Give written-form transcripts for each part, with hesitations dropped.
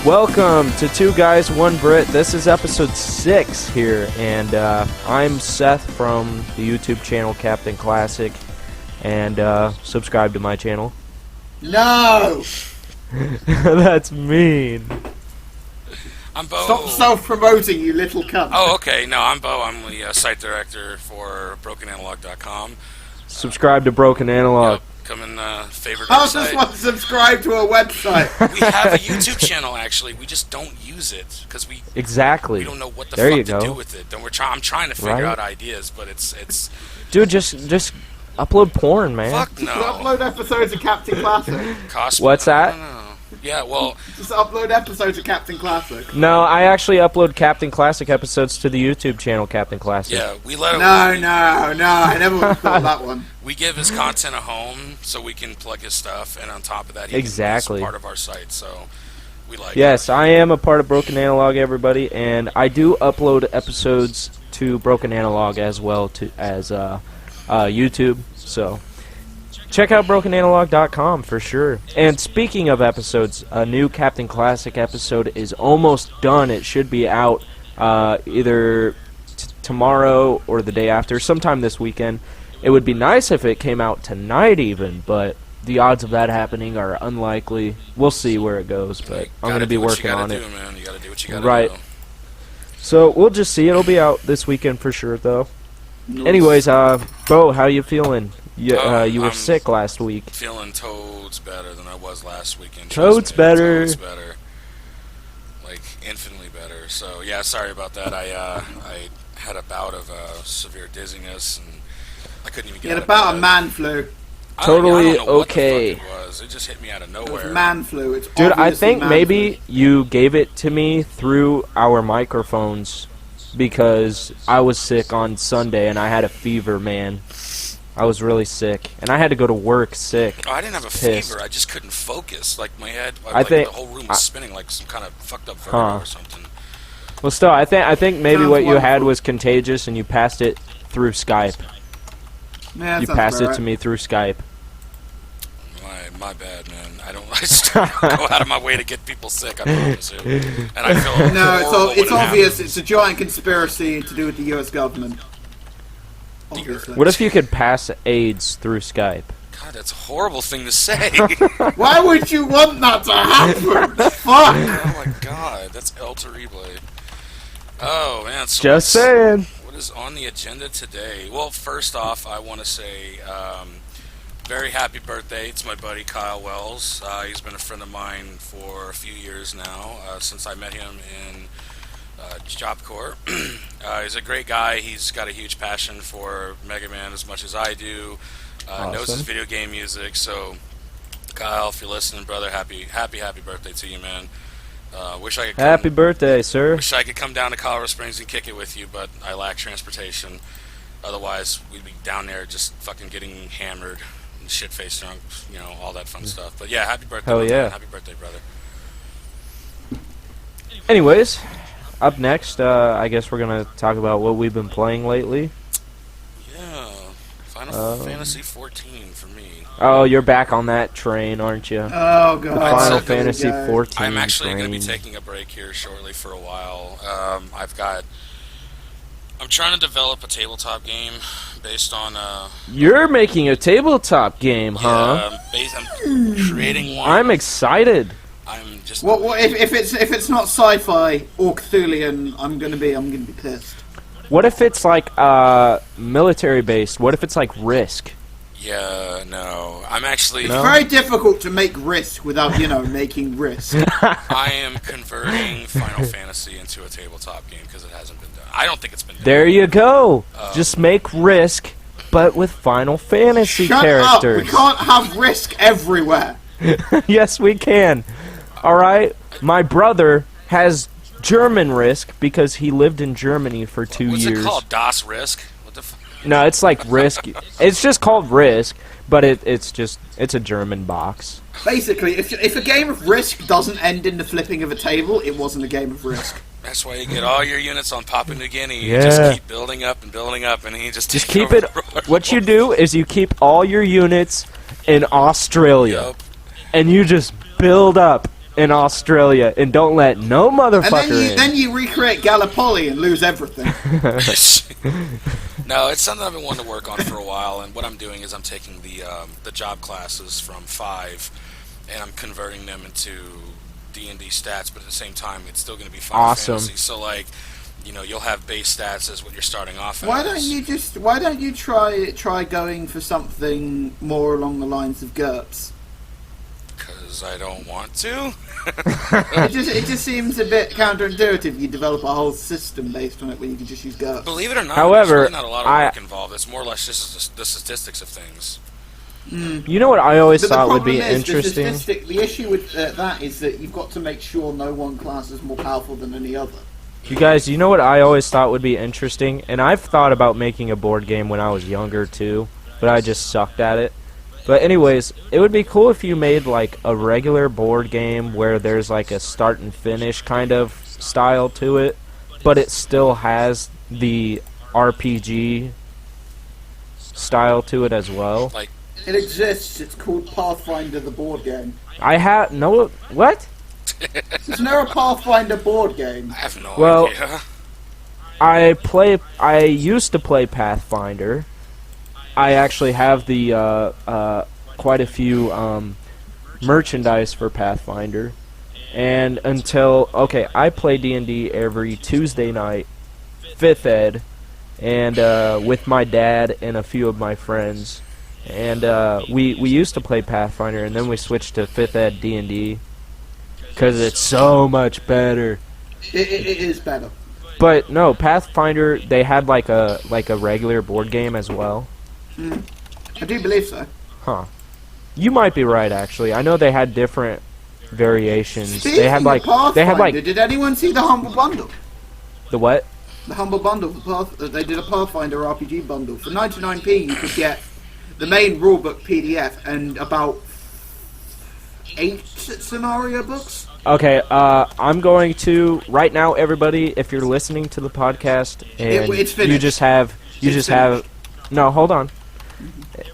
Welcome to Two Guys, One Brit. This is episode 6 here, and I'm Seth from the YouTube channel Kaptain Klassic, and subscribe to my channel. No! That's mean. I'm Bo. Stop self-promoting, you little cunt. Oh, okay. No, I'm Bo. I'm the site director for BrokenAnalog.com. Subscribe to Broken Analog. Yep. Come and favorite How our does site. one subscribe to a website? We have a YouTube channel, actually. We just don't use it because we don't know what the fuck to do with it. I'm trying to figure out ideas, but it's. Dude, just upload porn, man. Fuck no. Just upload episodes of Kaptain Classic. What's that? I don't know. Yeah, well. Just upload episodes of Kaptain Classic. No, I actually upload Kaptain Klassic episodes to the YouTube channel Kaptain Klassic. Yeah, we let him. No, I never would have thought that one. We give his content a home so we can plug his stuff, and on top of that, he's part of our site, so we like Yes, I am a part of Broken Analog, everybody, and I do upload episodes to Broken Analog as well as YouTube, so check out BrokenAnalog.com for sure. And speaking of episodes, a new Kaptain Klassic episode is almost done. It should be out either tomorrow or the day after, sometime this weekend. It would be nice if it came out tonight even, but the odds of that happening are unlikely. We'll see where it goes, but I'm going to be working on it. Man. You gotta do what you gotta right. do. So we'll just see. It'll be out this weekend for sure, though. Nice. Anyways, Bo, how you feeling? You were I'm sick last week. Feeling toads better than I was last weekend. Toads better. Toads better. Like, infinitely better. So, yeah, sorry about that. I had a bout of severe dizziness, and I couldn't even get out of about bed. a man flu. Totally I don't know okay. what the fuck it was. It just hit me out of It nowhere. was man flu. It's Dude, I obviously think man maybe flu. you gave it to me through our microphones because I was sick on Sunday and I had a fever, man. I was really sick, and I had to go to work sick. Oh, I didn't have a Pissed. fever. I just couldn't focus. Like, my head, think- the whole room was spinning like some kind of fucked up vertigo or something. Well, still, I think maybe Sounds what you had wonderful. was contagious, and you passed it through Skype. Yeah, You sounds passed about it to right. me through Skype. My bad, man. I just don't go out of my way to get people sick. I promise you. And I feel No, horrible it's when it obvious. happens. It's a giant conspiracy to do with the U.S. government. Obviously. What if you could pass AIDS through Skype? God, that's a horrible thing to say. Why would you want that to happen? Fuck! Oh my god, that's El Terrible. Oh man, so Just saying. what is on the agenda today? Well, first off, I want to say very happy birthday to my buddy Kyle Wells. He's been a friend of mine for a few years now, since I met him in Job Corps. He's a great guy. He's got a huge passion for Mega Man as much as I do. Knows his Awesome. video game music. So, Kyle, if you're listening, brother, happy birthday to you, man. Wish I could Happy birthday, sir. Wish I could come down to Colorado Springs and kick it with you, but I lack transportation. Otherwise, we'd be down there just fucking getting hammered and shit-faced drunk, you know, all that fun stuff. But yeah, happy birthday, Hell my yeah. man. Happy birthday, brother. Anyways, up next, I guess we're going to talk about what we've been playing lately. Yeah, Final Fantasy 14 for me. Oh, you're back on that train, aren't you? Oh god. Final so Fantasy God. 14 I'm actually going to be train. taking a break here shortly for a while. I'm trying to develop a tabletop game based on You're making a tabletop game, huh? I'm creating one. I'm excited. I'm just What if it's not sci-fi or Cthulhian? I'm gonna be pissed. What if it's like military based? What if it's like Risk? Yeah, no. I'm actually It's very difficult to make Risk without making Risk. I am converting Final Fantasy into a tabletop game because it hasn't been done. I don't think it's been done. There you go. Just make Risk, but with Final Fantasy Shut characters. up! We can't have Risk everywhere. Yes, we can. All right. My brother has German Risk because he lived in Germany for 2 What's years. it called? Das Risk? What the fuck? No, it's like Risk. It's just called Risk, but it's a German box. Basically, if a game of Risk doesn't end in the flipping of a table, it wasn't a game of Risk. That's why you get all your units on Papua New Guinea. You Yeah. just keep building up and building up, and he just Just takes keep over it. the world. What you do is you keep all your units in Australia, Yup. and you just build up in Australia, and don't let no motherfucker then you recreate Gallipoli and lose everything. No, it's something I've been wanting to work on for a while, and what I'm doing is I'm taking the job classes from 5, and I'm converting them into D&D stats, but at the same time, it's still going to be Final Fantasy. So, like, you know, you'll have base stats as what you're starting off Why as. don't you try going for something more along the lines of GURPS? Because I don't want to. it just seems a bit counterintuitive. You develop a whole system based on it when you can just use GURPS. Believe it or not, however, there's really not a lot of work involved. It's more or less just the statistics of things. You know what I always thought would be interesting? The issue with that is that you've got to make sure no one class is more powerful than any other. You guys, you know what I always thought would be interesting? And I've thought about making a board game when I was younger, too, but I just sucked at it. But anyways, it would be cool if you made, like, a regular board game where there's, like, a start and finish kind of style to it, but it still has the RPG style to it as well. Like, it exists. It's called Pathfinder the board game. No, what? Isn't there a Pathfinder board game? I have no idea. I used to play Pathfinder. I actually have the quite a few merchandise for Pathfinder, and I play D&D every Tuesday night, 5th Ed, and with my dad and a few of my friends, and we used to play Pathfinder, and then we switched to 5th Ed D&D because it's so much better. It is better. But no, Pathfinder, they had like a regular board game as well. I do believe so. Huh. You might be right, actually. I know they had different variations. Speaking they had like of Pathfinder, they had like did anyone see the Humble Bundle? the what? The Humble Bundle they did a Pathfinder RPG bundle for 99p. You could get the main rulebook PDF and about 8 scenario books. Okay, I'm going to right now, everybody. If you're listening to the podcast and it's finished. you just have no, hold on.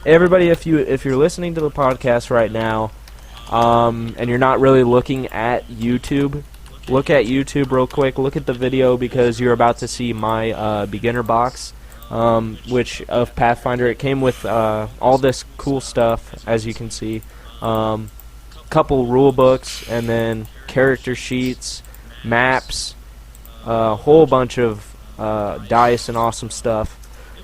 Everybody, if you're listening to the podcast right now, and you're not really looking at YouTube, look at YouTube real quick. Look at the video because you're about to see my beginner box, which of Pathfinder. It came with all this cool stuff, as you can see. Couple rule books, and then character sheets, maps, a whole bunch of dice and awesome stuff.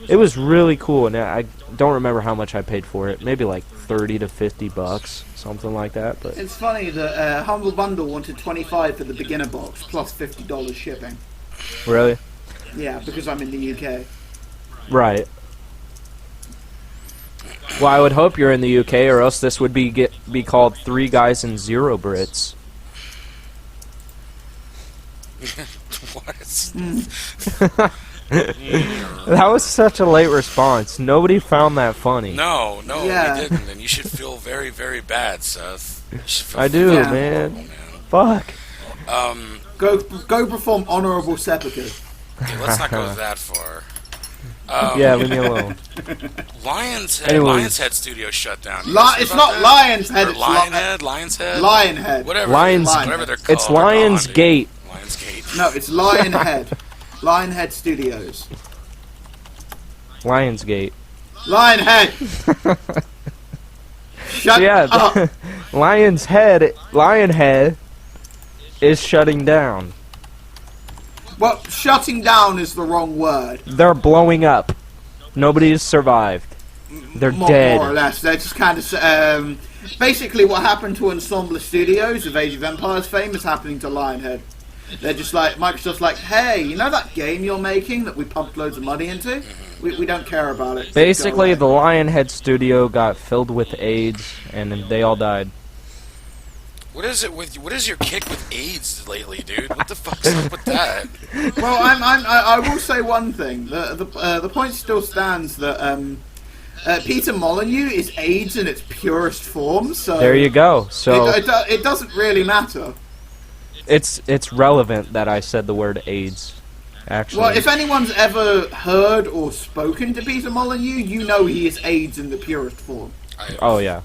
It was really cool, and I don't remember how much I paid for it. Maybe like $30 to $50, something like that. But it's funny that Humble Bundle wanted $25 for the beginner box plus $50 shipping. Really? Yeah, because I'm in the UK. Right. Well, I would hope you're in the UK, or else this would be called 3 Guys and 0 Brits. What? That was such a late response. Nobody found that funny. No, Yeah. we didn't, and you should feel very, very bad, Seth. I do, Yeah. man. Fuck. Go perform honourable seppuku. Okay, let's not go that far. Yeah, leave me alone. Lionhead Studios shut down. It's not Lionhead. Or Lionhead? Lionhead. Whatever. Whatever they're called. It's Lionsgate. Lionsgate. No, it's Lionhead. Lionhead Studios. Lionsgate. Lionhead. Shut up. Lionhead is shutting down. Well, shutting down is the wrong word. They're blowing up. Nobody's survived. They're dead. More or less. They're just kind of... basically, what happened to Ensemble Studios of Age of Empires fame is happening to Lionhead. They're just like... Microsoft's like, hey, you know that game you're making that we pumped loads of money into? We don't care about it. Basically, the Lionhead studio got filled with AIDS, and they all died. What is your kick with AIDS lately, dude? What the fuck's up with that? Well, I will say one thing. The point still stands that Peter Molyneux is AIDS in its purest form. So there you go. So it doesn't really matter. It's relevant that I said the word AIDS. Actually, well, if anyone's ever heard or spoken to Peter Molyneux, you know he is AIDS in the purest form. Oh yeah.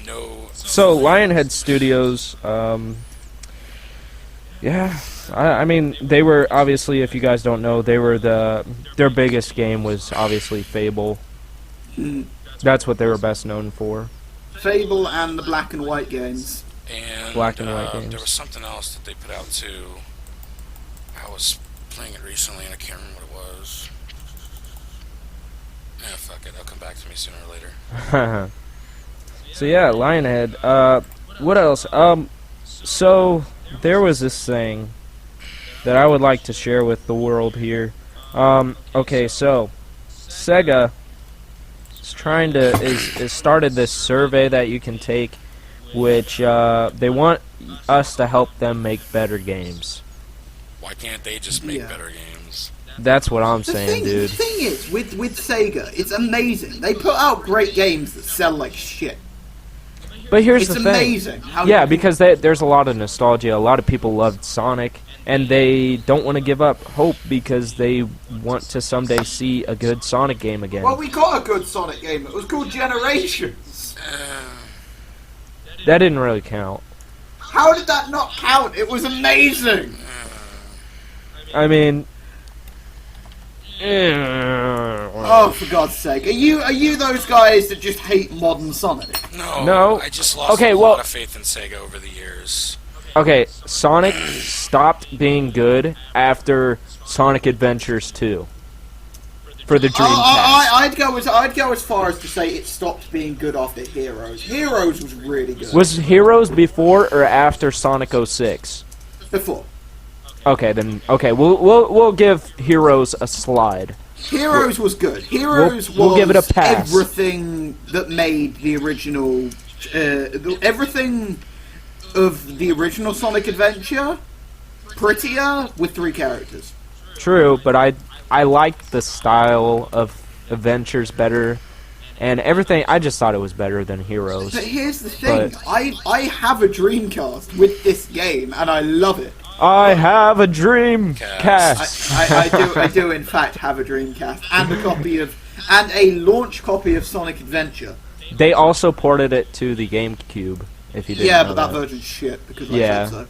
No. So Lionhead Studios, Yeah, I mean, they were, obviously, if you guys don't know, their biggest game was obviously Fable. That's what they were best known for. Fable and the black and white games. And Black and white games. there was something else that they put out too. I was playing it recently and I can't remember what it was. Fuck it, it'll come back to me sooner or later. So yeah, Lionhead. What else? So there was this thing that I would like to share with the world here. Okay, so Sega is started this survey that you can take, which they want us to help them make better games. Why can't they just make better games? That's what I'm saying, dude. The thing is, with Sega, it's amazing. They put out great games that sell like shit. But here's the It's thing. amazing. Yeah, because there's a lot of nostalgia. A lot of people loved Sonic, and they don't want to give up hope because they want to someday see a good Sonic game again. Well, we got a good Sonic game. It was called Generations. That didn't really count. How did that not count? It was amazing. I mean... Oh, for God's sake. Are you those guys that just hate modern Sonic? No. I just lost a lot of faith in Sega over the years. Okay, Sonic stopped being good after Sonic Adventures 2. For the Dreamcast. I'd go as far as to say it stopped being good after Heroes. Heroes was really good. Was Heroes before or after Sonic 06? Before. Okay, then. Okay, we'll give Heroes a slide. Heroes was good. Heroes we'll give it a pass. Everything that made the original, everything of the original Sonic Adventure prettier with 3 characters. True, but I liked the style of Adventures better, and everything. I just thought it was better than Heroes. But here's the thing: I have a Dreamcast with this game, and I love it. I have a Dreamcast. I do in fact have a Dreamcast and a launch copy of Sonic Adventure. They also ported it to the GameCube. If you didn't know but that version's shit because I said so.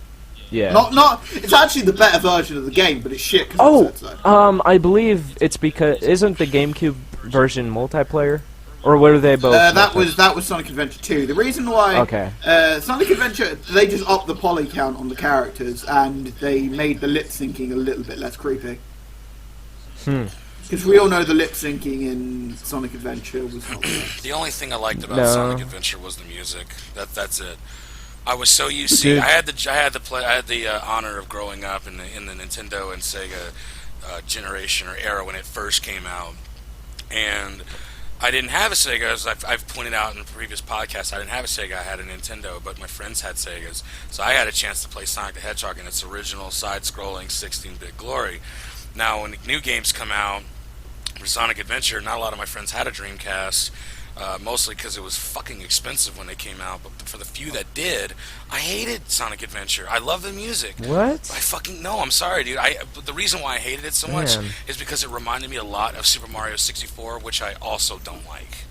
Yeah. Not. It's actually the better version of the game, but it's shit because I said so. I believe it's because isn't the GameCube version multiplayer, or were they both? That was Sonic Adventure 2. The reason why Sonic Adventure, they just upped the poly count on the characters and they made the lip syncing a little bit less creepy. Because we all know the lip syncing in Sonic Adventure was not good. The only thing I liked about Sonic Adventure was the music. That's it. I was so used to. I had the honor of growing up in the Nintendo and Sega generation or era when it first came out, and I didn't have a Sega. As I've pointed out in previous podcasts, I didn't have a Sega. I had a Nintendo, but my friends had Segas, so I had a chance to play Sonic the Hedgehog in its original side-scrolling 16-bit glory. Now, when new games come out for Sonic Adventure, not a lot of my friends had a Dreamcast. Mostly because it was fucking expensive when they came out, but for the few that did, I hated Sonic Adventure. I love the music. What? I'm sorry, dude. The reason why I hated it so much is because it reminded me a lot of Super Mario 64, which I also don't like.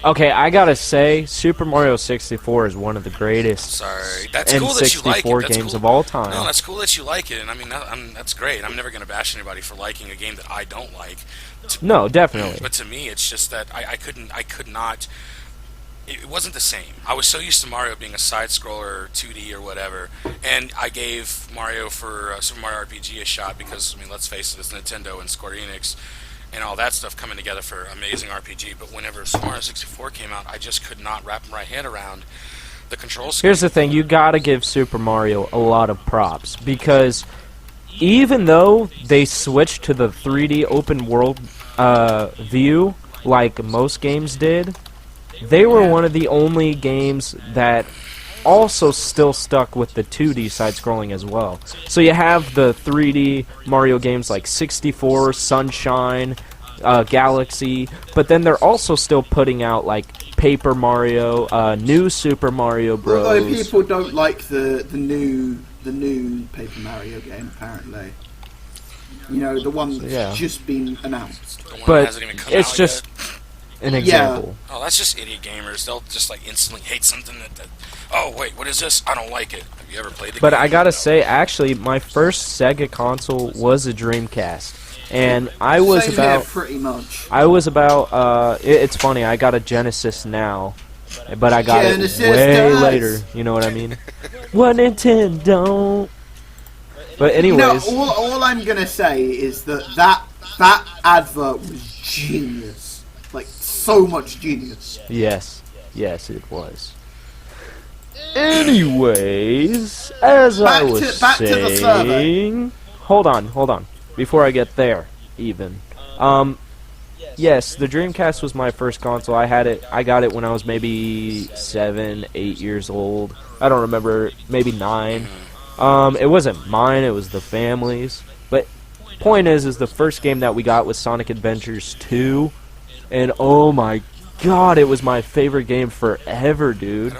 Okay, I gotta say, Super Mario 64 is one of the greatest. Sorry, that's cool that you like it. That's games of all time. No, that's cool that you like it, and I mean that's great. I'm never gonna bash anybody for liking a game that I don't like. No, definitely. But to me, it's just that I could not. It wasn't the same. I was so used to Mario being a side-scroller, 2D or whatever, and I gave Mario for Super Mario RPG a shot because, I mean, let's face it, it's Nintendo and Square Enix and all that stuff coming together for amazing RPG. But whenever Super Mario 64 came out, I just could not wrap my head around the control scheme. Here's the thing: you gotta give Super Mario a lot of props because even though they switched to the 3D open world view like most games did, they were one of the only games that also still stuck with the 2D side-scrolling as well. So you have the 3D Mario games like 64, Sunshine, Galaxy, but then they're also still putting out like Paper Mario, New Super Mario Bros. Although people don't like the new Paper Mario game, apparently. You know, the one that's just been announced. But it's just... an example. Oh, that's just idiot gamers. They'll just like instantly hate something that oh wait, what is this? I don't like it. Have you ever played the game? But I gotta say, actually, my first Sega console was a Dreamcast, and I was Same about here, pretty much. It's funny, I got a Genesis now, but I got Genesis it way does. later. You know what I mean? What Nintendo? But anyways, all I'm gonna say is that advert was genius. Like, so much genius. yes, it was. Anyways, as I was back to the survey. saying, hold on, before I get there, even. Yes, the Dreamcast was my first console. I got it when I was maybe 7, 8 years old. I don't remember, maybe 9. It wasn't mine, it was the family's. But point is the first game that we got was Sonic Adventures 2, and oh my god, it was my favorite game forever, dude.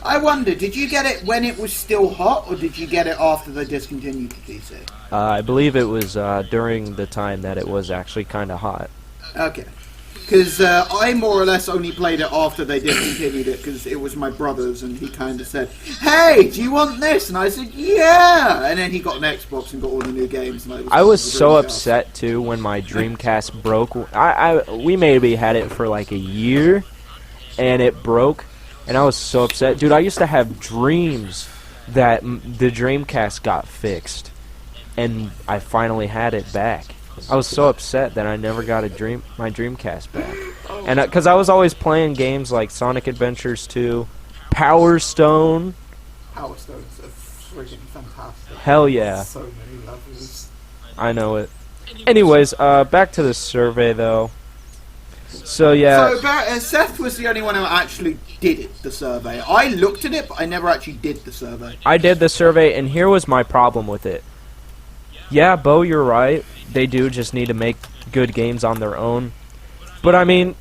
I wonder, did you get it when it was still hot, or did you get it after they discontinued the PC? I believe it was during the time that it was actually kind of hot. Okay. Because I more or less only played it after they discontinued it, because it was my brother's, and he kind of said, "Hey, do you want this?" And I said, "Yeah!" And then he got an Xbox and got all the new games. And I was so upset, too, when my Dreamcast broke. We maybe had it for like a year, and it broke, and I was so upset. Dude, I used to have dreams that the Dreamcast got fixed, and I finally had it back. I was so upset that I never got my Dreamcast back. And because I was always playing games like Sonic Adventures 2, Power Stone. Power Stone's freaking fantastic. Hell yeah. So many levels. I know it. Anyways, back to the survey, though. So, yeah. So, Seth was the only one who actually did it, the survey. I looked at it, but I never actually did the survey. I did the survey, and here was my problem with it. Yeah, Bo, you're right. They do just need to make good games on their own. But, I mean,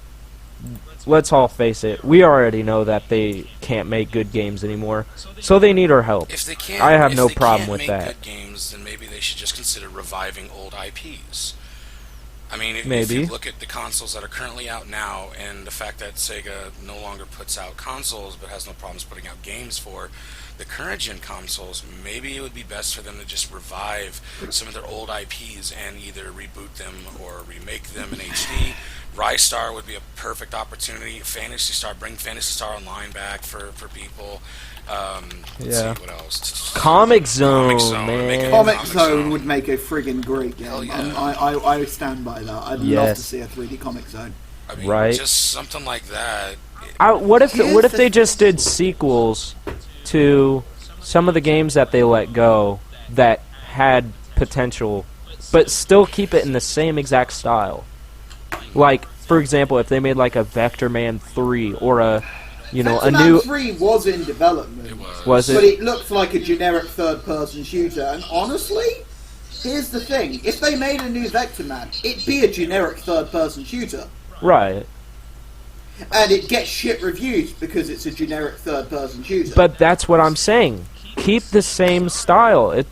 let's all face it. We already know that they can't make good games anymore. So they need our help. If they can't, I have no problem with that. Good games, then maybe they should just consider reviving old IPs. I mean, if Maybe. you look at the consoles that are currently out now, and the fact that Sega no longer puts out consoles but has no problems putting out games for the current gen consoles, maybe it would be best for them to just revive some of their old IPs and either reboot them or remake them in HD. Rise Star would be a perfect opportunity. Phantasy Star, bring Phantasy Star Online back for people. Let's see, what else? Comic Zone, man. Comic Zone would make a friggin' great game. Hell yeah. And I stand by that. I'd love to see a 3D Comic Zone. I mean, Right. just something like that. What if they just did sequels to some of the games that they let go that had potential, but still keep it in the same exact style? Like, for example, if they made like a Vector Man 3 or a new 3 was in development. It was. Was But it? it looked like a generic third-person shooter. And honestly, here's the thing. If they made a new Vector Man, it'd be a generic third-person shooter. Right. And it gets shit reviews because it's a generic third-person shooter. But that's what I'm saying. Keep the same style.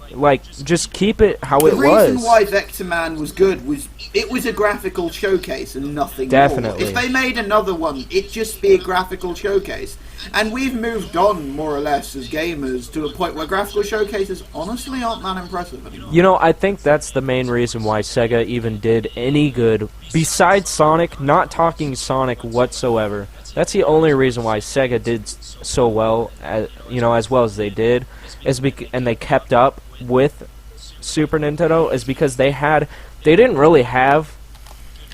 Just keep it how it was. The reason why Vector Man was good was it was a graphical showcase and nothing Definitely. more. If they made another one, it'd just be a graphical showcase. And we've moved on, more or less, as gamers, to a point where graphical showcases honestly aren't that impressive anymore. You know, I think that's the main reason why Sega even did any good. Besides Sonic, not talking Sonic whatsoever. That's the only reason why Sega did so well, as well as they did, and they kept up with Super Nintendo, is because they didn't really have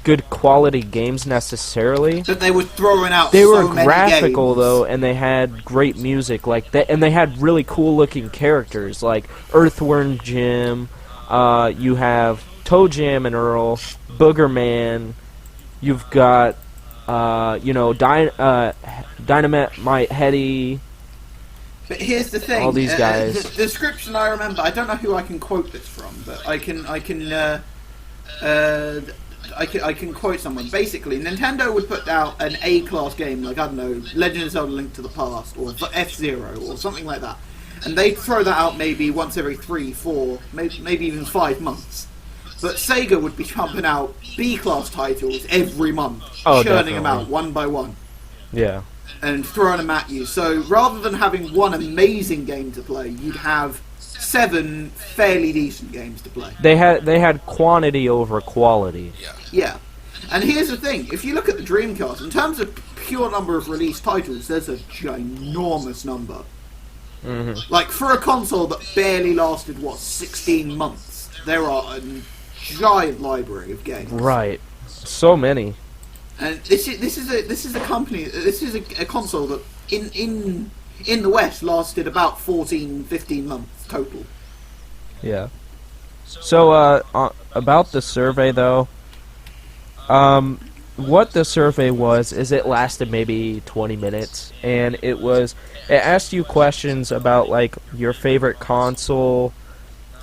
good quality games necessarily. But they were throwing out They so were many graphical games. though, and they had great music like that, and they had really cool looking characters like Earthworm Jim. You have Toe Jam and Earl, Booger Man. You've got Dynamite Hetty. But here's the thing. All these guys. The description I remember, I don't know who I can quote this from, but I can quote someone. Basically, Nintendo would put out an A-class game, like, I don't know, Legend of Zelda Link to the Past, or F-Zero, or something like that. And they'd throw that out maybe once every 3, 4, maybe even 5 months. But Sega would be pumping out B-class titles every month, Oh, churning them definitely. out one by one, Yeah. and throwing them at you. So rather than having one amazing game to play, you'd have 7 fairly decent games to play. They had quantity over quality. Yeah. Yeah. And here's the thing, if you look at the Dreamcast, in terms of pure number of released titles, there's a ginormous number. Mm-hmm. Like, for a console that barely lasted, 16 months, there are a giant library of games. Right. So many. And this is a console that in the West lasted about 15 months total. Yeah. So, about the survey, though, what the survey was is it lasted maybe 20 minutes, and it asked you questions about, like, your favorite console,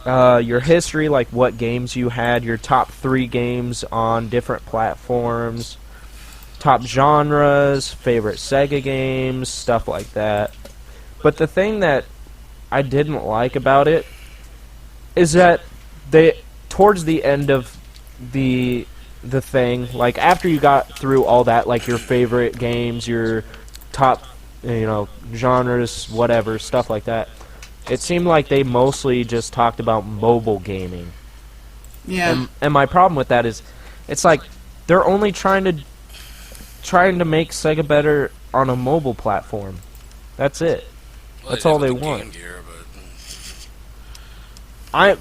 your history, like what games you had, your top 3 games on different platforms, top genres, favorite Sega games, stuff like that. But the thing that I didn't like about it is that towards the end of the thing, like after you got through all that, like your favorite games, your top, genres, whatever, stuff like that, it seemed like they mostly just talked about mobile gaming. Yeah. And my problem with that is, it's like they're only trying to make Sega better on a mobile platform. That's it. Well, That's all they with the want. Game Gear, but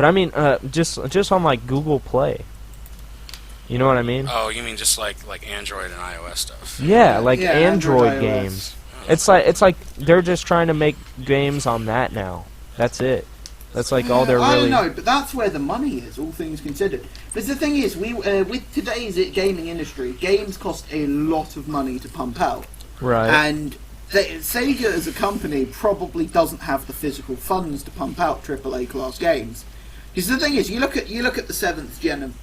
I mean, just on like Google Play. You know what I mean? oh, you mean just like Android and iOS stuff? Yeah, like Yeah, Android iOS. games. It's like they're just trying to make games on that now. That's it. That's like all they're I really. don't know, but that's where the money is, all things considered. But the thing is, with today's gaming industry, games cost a lot of money to pump out. Right. And Sega as a company probably doesn't have the physical funds to pump out AAA class games. Because the thing is, you look at the seventh generation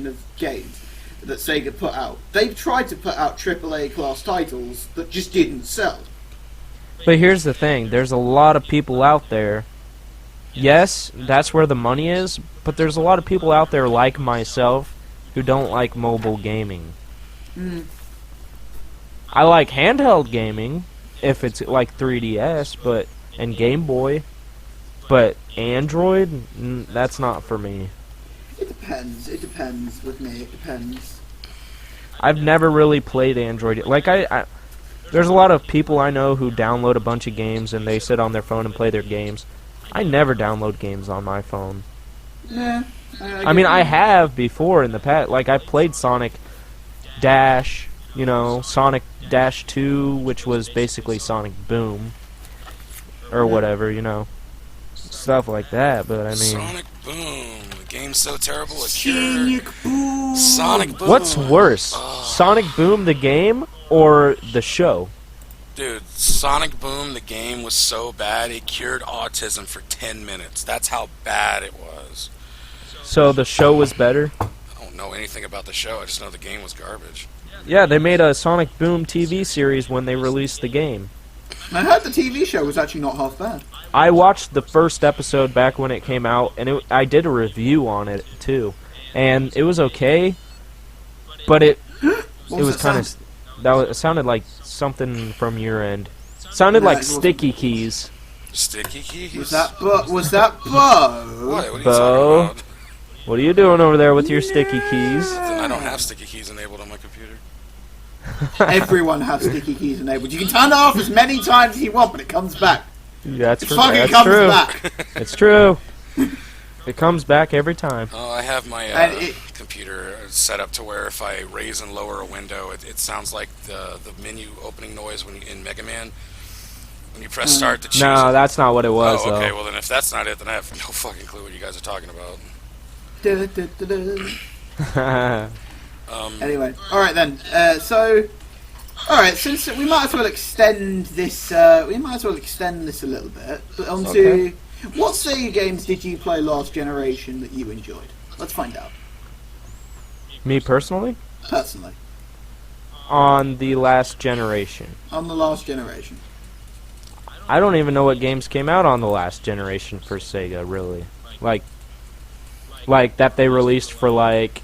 of games that Sega put out. They've tried to put out AAA class titles that just didn't sell. But here's the thing: there's a lot of people out there. Yes, that's where the money is, but there's a lot of people out there like myself who don't like mobile gaming. Mm. I like handheld gaming if it's like 3DS, and Game Boy, but Android, that's not for me. It depends. It depends with me. It depends. I've never really played Android. Like there's a lot of people I know who download a bunch of games and they sit on their phone and play their games. I never download games on my phone. Yeah. I mean, I have before in the past. Like, I played Sonic Dash, Sonic Dash 2, which was basically Sonic Boom, or whatever, stuff like that. But I mean, Sonic Boom. The game's so terrible. It Sonic cured. Boom. Sonic Boom. what's worse, Sonic Boom the game or the show? Dude, Sonic Boom, the game was so bad, it cured autism for 10 minutes. That's how bad it was. So the show was better? I don't know anything about the show. I just know the game was garbage. Yeah, they made a Sonic Boom TV series when they released the game. I heard the TV show was actually not half bad. I watched the first episode back when it came out, and I did a review on it too, and it was okay, but it was kind of it sounded like something from your end. Sounded No, like it wasn't. sticky keys. Sticky keys? Was that Bo? What? What are you Bo? talking about? What are you doing over there with your sticky keys? Then I don't have sticky keys enabled on my computer. Everyone has sticky keys enabled. You can turn it off as many times as you want, but it comes back. That's It fucking comes true. back. It's true. It comes back every time. Oh, I have my And computer set up to where if I raise and lower a window, it sounds like the menu opening noise when in Mega Man. When you press start to choose No, it. that's not what it was, Oh, okay. though. Well, then if that's not it, then I have no fucking clue what you guys are talking about. Da, da, da, da. Anyway, all right then. All right. Since we might as well extend this, a little bit. But onto Okay. what Sega games did you play last generation that you enjoyed? Let's find out. Me personally? Personally, On the last generation. on the last generation. I don't even know what games came out on the last generation for Sega, really. like that they released for like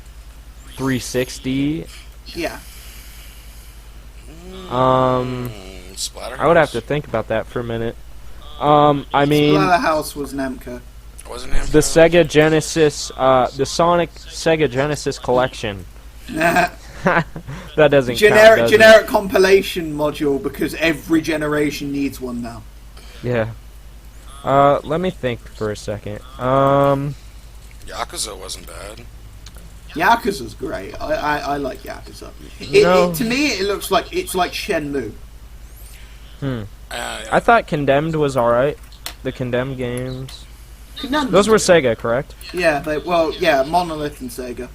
360. Yeah. Splatterhouse? I would have to think about that for a minute. I mean, Splatterhouse was Namco. Wasn't it? the Sega Genesis, the Sonic Sega Genesis collection. That doesn't count, does it? Generic compilation module, because every generation needs one now. Yeah. Let me think for a second. Yakuza wasn't bad. Yakuza's great. I like Yakuza. No. To me, it's like Shenmue. I thought Condemned was alright. The Condemned games. None Those were Sega, correct? Yeah, Monolith and Sega.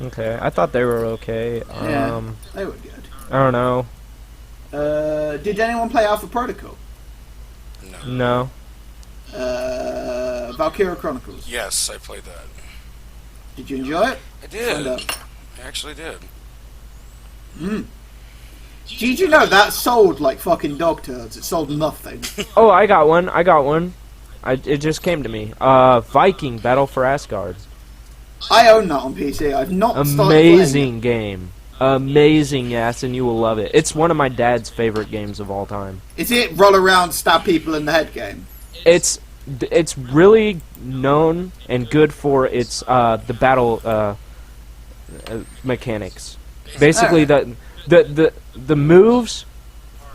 Okay, I thought they were okay. Yeah, they were good. I don't know. Did anyone play Alpha Protocol? No. Valkyria Chronicles. Yes, I played that. Did you enjoy it? I did. I actually did. Did you know that sold like fucking dog turds? It sold nothing. Oh, I got one. It just came to me. Viking Battle for Asgard. I own that on PC. I've not started Amazing game. Amazing, yes, and you will love it. It's one of my dad's favorite games of all time. Is it roll around, stab people in the head game? It's really known and good for its the battle mechanics. Basically, the moves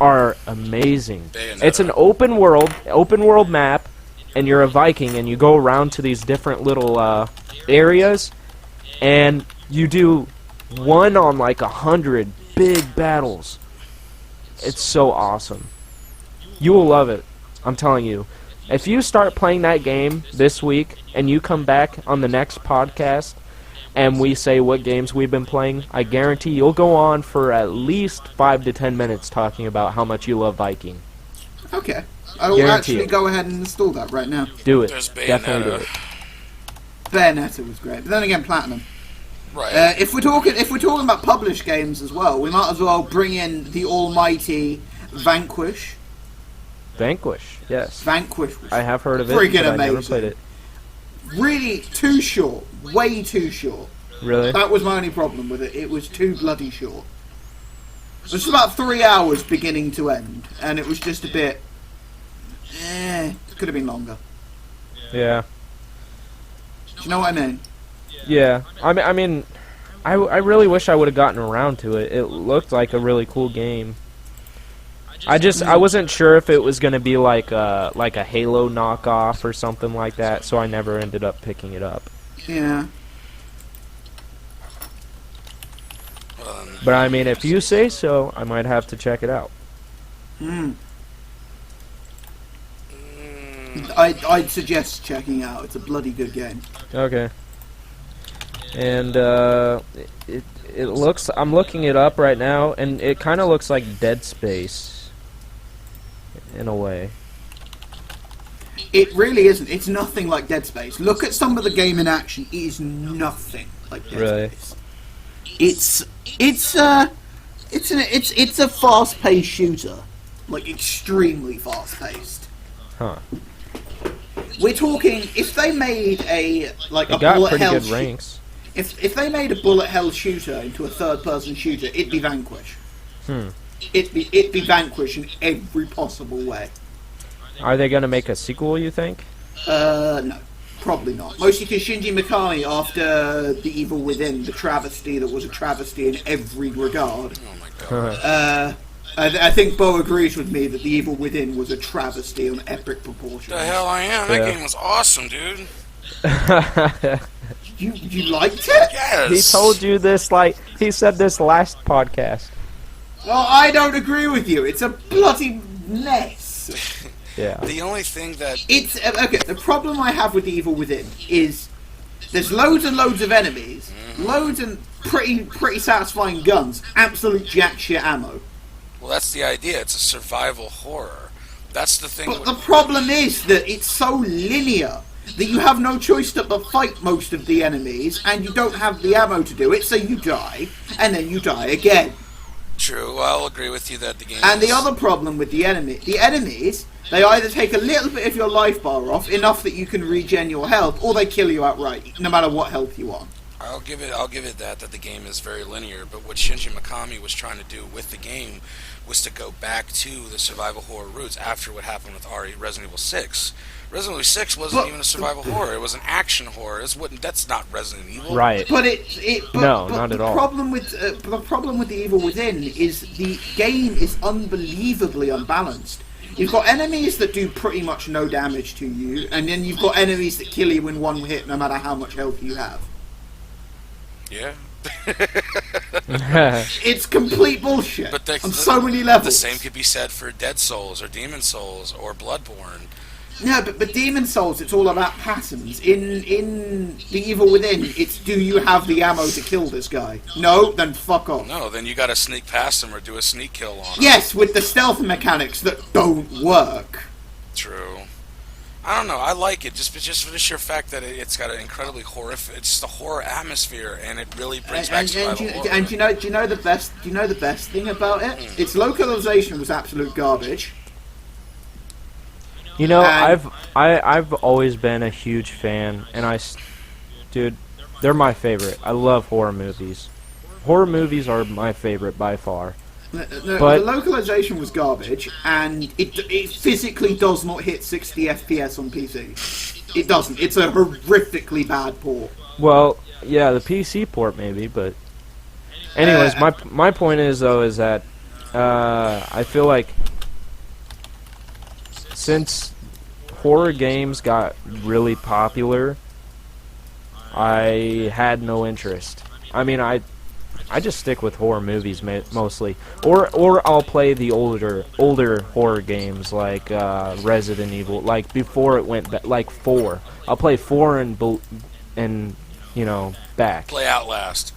are amazing. It's an open world map, and you're a Viking, and you go around to these different little areas, and you do one on like 100 big battles. It's so awesome. You will love it. I'm telling you. If you start playing that game this week, and you come back on the next podcast, and we say what games we've been playing, I guarantee you'll go on for at least 5 to 10 minutes talking about how much you love Viking. Okay. I will actually go ahead and install that right now. Do it. There's Definitely do Bayonetta. it. Bayonetta was great, but then again, Platinum. Right. If we're talking about published games as well, we might as well bring in the almighty Vanquish. Vanquish, yes. Vanquish was I have heard of it, friggin' but I amazing. never played it. Really too short, way too short. Really? That was my only problem with it. It was too bloody short. It was about 3 hours beginning to end, and it was just a bit. It could have been longer. Yeah. Do you know what I mean? Yeah. I mean, I really wish I would have gotten around to it. It looked like a really cool game. I wasn't sure if it was gonna be like a Halo knockoff or something like that, so I never ended up picking it up. Yeah. But I mean, if you say so, I might have to check it out. I'd suggest checking out. It's a bloody good game. Okay. And it looks. I'm looking it up right now, and it kind of looks like Dead Space, in a way. It really isn't. It's nothing like Dead Space. Look at some of the game in action. It is nothing like Dead Space. It's a fast-paced shooter, like extremely fast-paced. Huh. We're talking if they made a It got pretty good ranks. If they made a bullet hell shooter into a third-person shooter, it'd be Vanquish. It'd be Vanquish in every possible way. Are they gonna make a sequel, you think? No. Probably not. Mostly because Shinji Mikami, after The Evil Within, the travesty that was a travesty in every regard. Oh my god. I think Bo agrees with me that The Evil Within was a travesty on epic proportions. The hell I am. That game was awesome, dude. You liked it? Yes. He told you this, he said this last podcast. Well, I don't agree with you. It's a bloody mess. Yeah. The only thing that... It's okay, the problem I have with The Evil Within is there's loads and loads of enemies, loads and pretty satisfying guns, absolute jack shit ammo. Well, that's the idea. It's a survival horror. That's the thing. But the problem is that it's so linear that you have no choice but fight most of the enemies, and you don't have the ammo to do it, so you die, and then you die again. True. I'll agree with you that the game. And the other problem with the enemies, they either take a little bit of your life bar off, enough that you can regen your health, or they kill you outright, no matter what health you are. I'll give it that the game is very linear, but what Shinji Mikami was trying to do with the game was to go back to the survival horror roots after what happened with Resident Evil 6. Resident Evil 6 wasn't even a survival horror; it was an action horror. That's not Resident Evil, Right? But not at all. The problem with the Evil Within is the game is unbelievably unbalanced. You've got enemies that do pretty much no damage to you, and then you've got enemies that kill you in one hit, no matter how much health you have. Yeah. It's complete bullshit But on so many levels. The same could be said for Dead Souls or Demon Souls or Bloodborne. No, but Demon Souls, it's all about patterns. In The Evil Within, it's do you have the ammo to kill this guy? No? Then fuck off. No, then you gotta sneak past him or do a sneak kill on him. Yes, with the stealth mechanics that don't work. True. I don't know. I like it just for the sheer fact that it's got an incredibly horrific. It's just a horror atmosphere, and it really brings back survival horror. And do you know the best thing about it? Its localization was absolute garbage. You know, I've always been a huge fan, and dude, they're my favorite. I love horror movies. Horror movies are my favorite by far. The localization was garbage, and it physically does not hit 60 FPS on PC. It doesn't. It's a horrifically bad port. Well, yeah, the PC port maybe, but anyways, my point is though is that I feel like since horror games got really popular, I had no interest. I mean, I just stick with horror movies mostly, or I'll play the older horror games like Resident Evil, like before it went like 4. I'll play 4 and you know back. Play Outlast.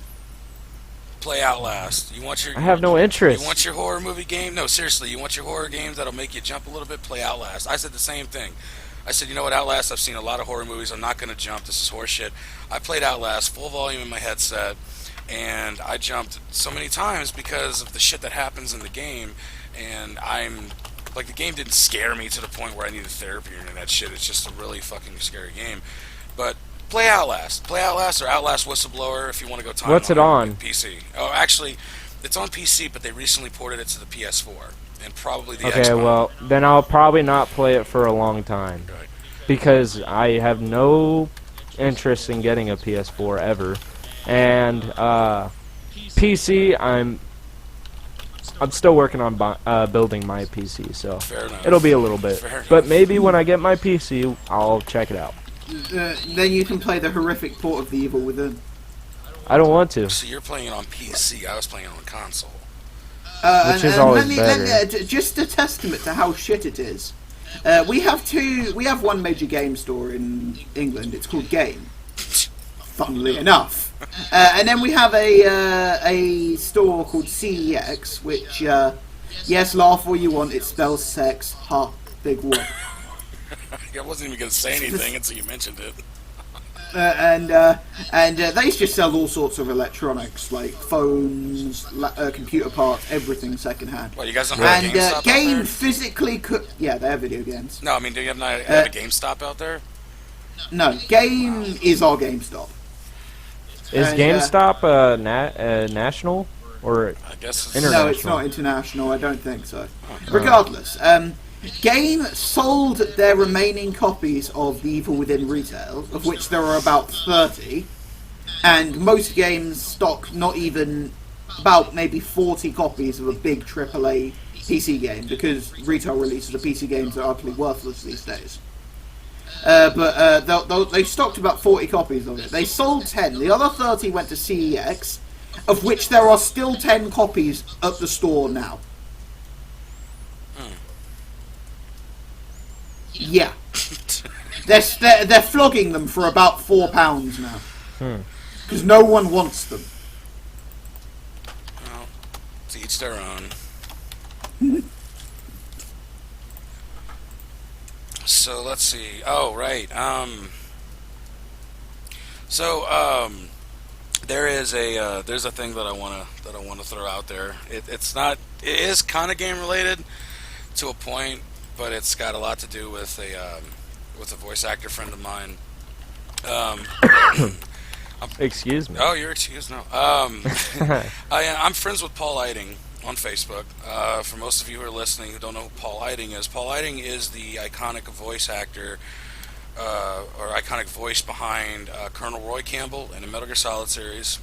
Play Outlast. I have no interest. You want your horror movie game? No, seriously, you want your horror games that'll make you jump a little bit? Play Outlast. I said the same thing. I said, you know what, Outlast, I've seen a lot of horror movies. I'm not going to jump. This is horseshit. I played Outlast, full volume in my headset, and I jumped so many times because of the shit that happens in the game, and the game didn't scare me to the point where I needed therapy or any of that shit. It's just a really fucking scary game. But play Outlast. Play Outlast or Outlast Whistleblower if you want to go time. What's it on? PC. Oh, actually, it's on PC, but they recently ported it to the PS4 and probably the Xbox. Okay, well, then I'll probably not play it for a long time. Right. Because I have no interest in getting a PS4 ever. And PC, I'm still working on building my PC, so it'll be a little bit. But maybe when I get my PC, I'll check it out. Then you can play the horrific port of The Evil Within. I don't want to. So you're playing it on PC. I was playing it on console. Which is always better. Just a testament to how shit it is. We have one major game store in England. It's called Game. Funnily enough. And then we have a store called CEX, which, yes, laugh all you want, it spells sex, ha, big whoop. I wasn't even going to say anything until you mentioned it. And they just sell all sorts of electronics, like phones, computer parts, everything secondhand. Well, you guys don't have a GameStop out Game there? physically could... Yeah, they have video games. No, I mean, do you have a GameStop out there? No, Game is our GameStop. Is GameStop national or I guess it's international? No, it's not international. I don't think so. Regardless, Game sold their remaining copies of The Evil Within retail, of which there are about 30, and most games stock not even about maybe 40 copies of a big AAA PC game, because retail releases of PC games are utterly worthless these days. But they stocked about 40 copies of it. They sold 10. The other 30 went to CEX, of which there are still 10 copies at the store now. Yeah. They're flogging them for about £4 now. Because no one wants them. Well, to each their own. So let's see. Oh, right. there's a thing that I wanna throw out there. It is kind of game related to a point, but it's got a lot to do with a voice actor friend of mine. Excuse me. Oh, you're excused now. I'm friends with Paul Eiding on Facebook. For most of you who are listening who don't know who Paul Eiding is, Paul Eiding is the iconic voice actor or iconic voice behind Colonel Roy Campbell in the Metal Gear Solid series.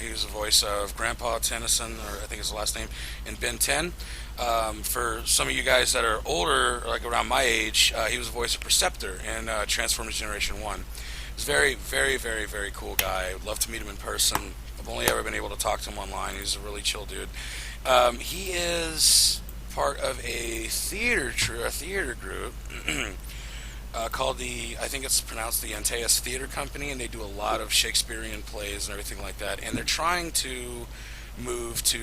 He was the voice of Grandpa Tennyson, or I think is the last name, in Ben 10. For some of you guys that are older, like around my age, he was the voice of Perceptor in Transformers Generation 1. He's a very, very, very, very cool guy. I'd love to meet him in person. I've only ever been able to talk to him online. He's a really chill dude. He is part of a theater group called I think it's pronounced the Antaeus Theatre Company, and they do a lot of Shakespearean plays and everything like that. And they're trying to move to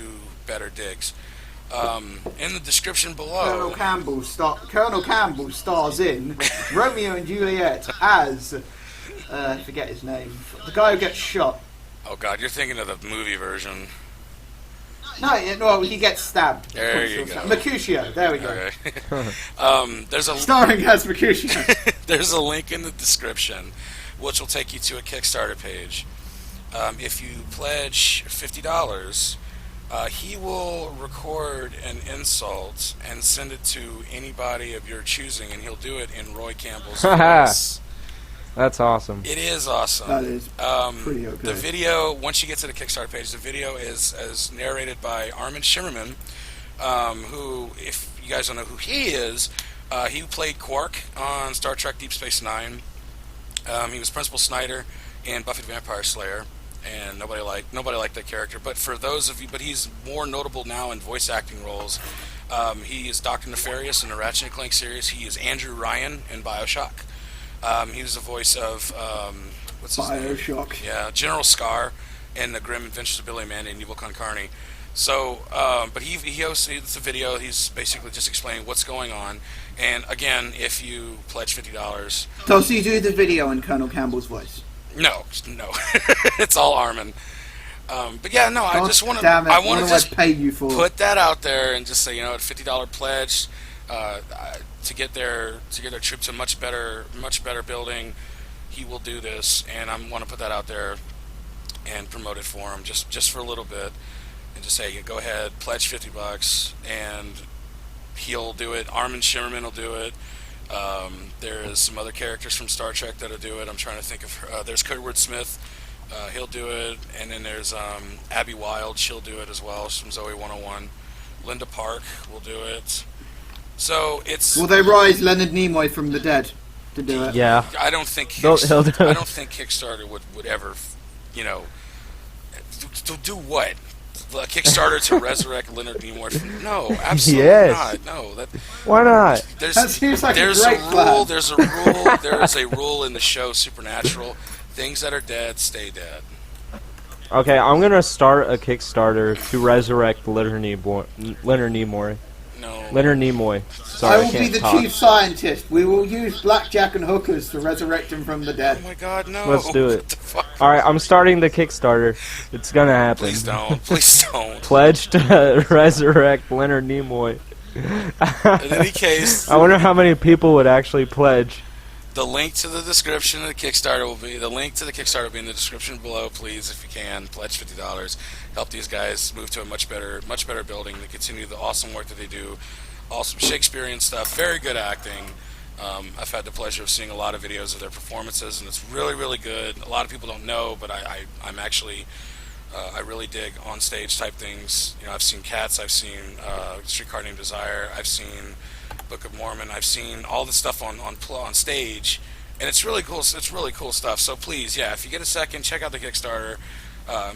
better digs. In the description below, Colonel Campbell stars in Romeo and Juliet as I forget his name, the guy who gets shot. Oh God, you're thinking of the movie version. No, he gets stabbed. There you go. Mercutio. There we go. Okay. Starring as Mercutio. There's a link in the description, which will take you to a Kickstarter page. If you pledge $50, he will record an insult and send it to anybody of your choosing, and he'll do it in Roy Campbell's voice. That's awesome. It is awesome. That is pretty okay. The video, once you get to the Kickstarter page, the video is narrated by Armin Shimmerman, who, if you guys don't know who he is, he played Quark on Star Trek Deep Space Nine. He was Principal Snyder in Buffy the Vampire Slayer, and nobody liked that character. But for those of you, he's more notable now in voice acting roles. He is Dr. Nefarious in the Ratchet and Clank series. He is Andrew Ryan in BioShock. He was the voice of what's his name? BioShock. Yeah, General Scar in the Grim Adventures of Billy Mandy and Evil Con Carne. So, but he hosts the video. He's basically just explaining what's going on. And again, if you pledge $50, does he do the video in Colonel Campbell's voice? No, it's all Armin. But yeah, no, I just want to just pay you for put that out there and just say, at $50 pledge. To get their troops a much better building, he will do this, and I want to put that out there and promote it for him just for a little bit, and just say, go ahead, pledge $50, and he'll do it. Armin Shimmerman will do it. There's some other characters from Star Trek that'll do it. I'm trying to think of there's Kurtwood Smith, he'll do it, and then there's Abby Wilde, she'll do it as well. She's from Zoe 101. Linda Park will do it. So it's. Will they rise Leonard Nimoy from the dead to do it? Yeah. I don't think Kickstarter would ever, to do what? A Kickstarter to resurrect Leonard Nimoy? No, absolutely not. No, why not? That seems like there's a great plan. There's a rule. There is a rule in the show Supernatural. Things that are dead stay dead. Okay, I'm gonna start a Kickstarter to resurrect Leonard Nimoy. No. Leonard Nimoy. Sorry, I will be the chief scientist. We will use blackjack and hookers to resurrect him from the dead. Oh my God, no! Let's do it. Alright, I'm starting the Kickstarter. It's gonna happen. Please don't. Please don't. Pledge to resurrect Leonard Nimoy. In any case, I wonder how many people would actually pledge. The link to the description of the Kickstarter will be in the description below. Please, if you can, pledge $50. Help these guys move to a much better building to continue the awesome work that they do. Awesome Shakespearean stuff, very good acting. I've had the pleasure of seeing a lot of videos of their performances, and it's really, really good. A lot of people don't know, but I'm actually I really dig on stage type things. I've seen Cats, I've seen Streetcar Named Desire, I've seen Book of Mormon, I've seen all this stuff on stage, and it's really cool. It's really cool stuff. So please, if you get a second, check out the Kickstarter,